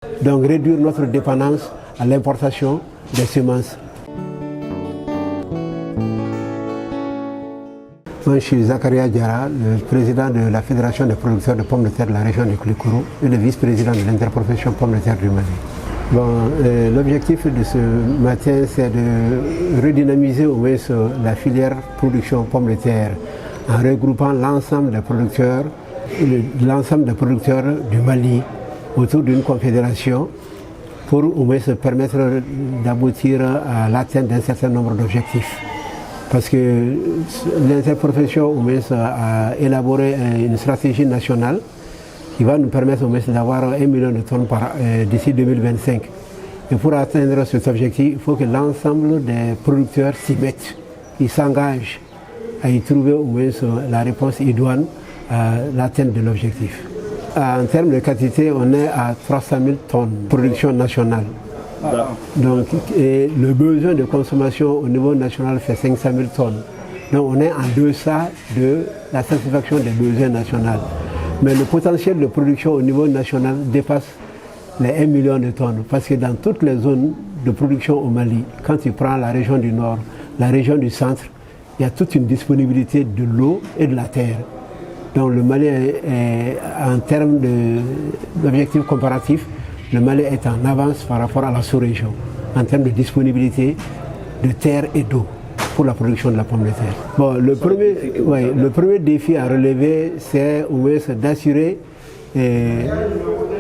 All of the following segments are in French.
Donc réduire notre dépendance à l'importation des semences. Moi, je suis Zakaria Diara, le président de la Fédération des producteurs de pommes de terre de la région de Koulikoro et le vice-président de l'interprofession pommes de terre du Mali. Bon, l'objectif de ce matin, c'est de redynamiser au moins la filière production pommes de terre en regroupant l'ensemble des producteurs du Mali autour d'une confédération pour au moins se permettre d'aboutir à l'atteinte d'un certain nombre d'objectifs. Parce que l'interprofession au moins a élaboré une stratégie nationale qui va nous permettre au moins d'avoir 1 million de tonnes d'ici 2025. Et pour atteindre cet objectif, il faut que l'ensemble des producteurs s'y mettent, ils s'engagent à y trouver au moins la réponse idoine à l'atteinte de l'objectif. En termes de quantité, on est à 300 000 tonnes de production nationale. Donc, et le besoin de consommation au niveau national fait 500 000 tonnes. Donc on est en deçà de la satisfaction des besoins nationaux. Mais le potentiel de production au niveau national dépasse les 1 million de tonnes. Parce que dans toutes les zones de production au Mali, quand tu prends la région du Nord, la région du Centre, il y a toute une disponibilité de l'eau et de la terre. Donc le Mali en termes d'objectifs comparatifs, le Mali est en avance par rapport à la sous-région, en termes de disponibilité de terre et d'eau pour la production de la pomme de terre. Bon, le premier défi à relever, c'est au moins d'assurer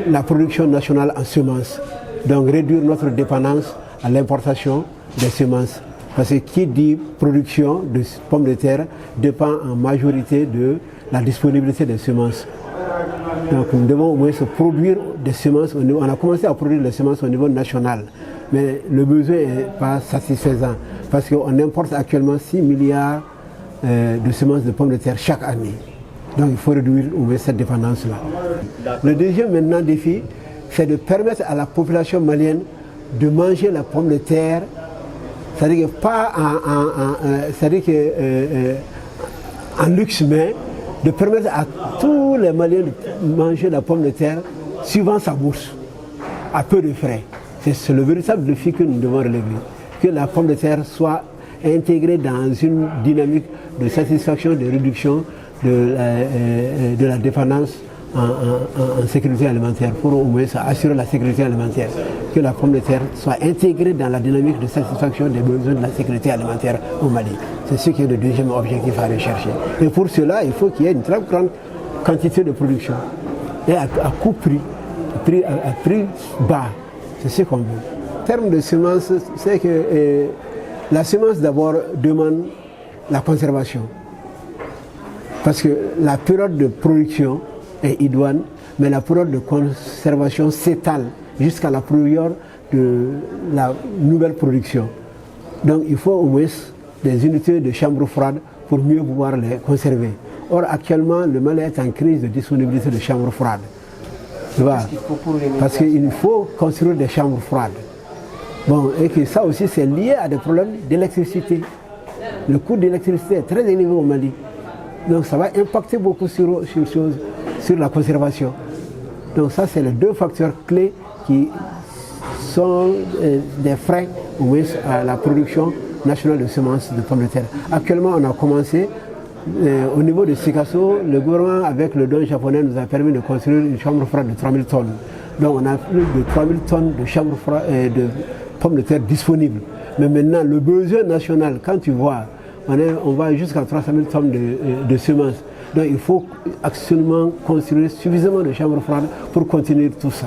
la production nationale en semences. Donc réduire notre dépendance à l'importation des semences. Parce que qui dit production de pommes de terre dépend en majorité de la disponibilité des semences. Donc nous devons au moins se produire des semences au niveau, on a commencé à produire des semences au niveau national, mais le besoin n'est pas satisfaisant parce qu'on importe actuellement 6 milliards de semences de pommes de terre chaque année. Donc il faut réduire au moins cette dépendance-là. Le deuxième maintenant défi, c'est de permettre à la population malienne de manger la pomme de terre, c'est-à-dire que pas en luxe, mais de permettre à tous les Maliens de manger la pomme de terre suivant sa bourse, à peu de frais. C'est le véritable défi que nous devons relever. Que la pomme de terre soit intégrée dans une dynamique de satisfaction, de réduction de la dépendance en sécurité alimentaire, pour au moins assurer la sécurité alimentaire. Que la pomme de terre soit intégrée dans la dynamique de satisfaction des besoins de la sécurité alimentaire au Mali. C'est ce qui est le deuxième objectif à rechercher. Et pour cela, il faut qu'il y ait une très grande quantité de production. Et à coût prix, à prix bas. C'est ce qu'on veut. En termes de semences, c'est que la semence d'abord demande la conservation. Parce que la période de production est idoine, mais la période de conservation s'étale jusqu'à la période de la nouvelle production. Donc il faut au moins des unités de chambre froide pour mieux pouvoir les conserver. Or actuellement, le Mali est en crise de disponibilité de chambres froides. Tu vois? Parce qu'il faut construire des chambres froides. Bon, et que ça aussi c'est lié à des problèmes d'électricité. Le coût de l'électricité est très élevé au Mali. Donc ça va impacter beaucoup sur la conservation. Donc ça c'est les deux facteurs clés qui sont des freins au moins à la production nationale de semences de pommes de terre. Actuellement on a commencé au niveau de Sikasso, le gouvernement avec le don japonais nous a permis de construire une chambre froide de 3000 tonnes. Donc on a plus de 3000 tonnes de chambres froides de pommes de terre disponibles. Mais maintenant le besoin national, quand tu vois, on va jusqu'à 300 000 tonnes de semences. Donc il faut absolument construire suffisamment de chambres froides pour continuer tout ça.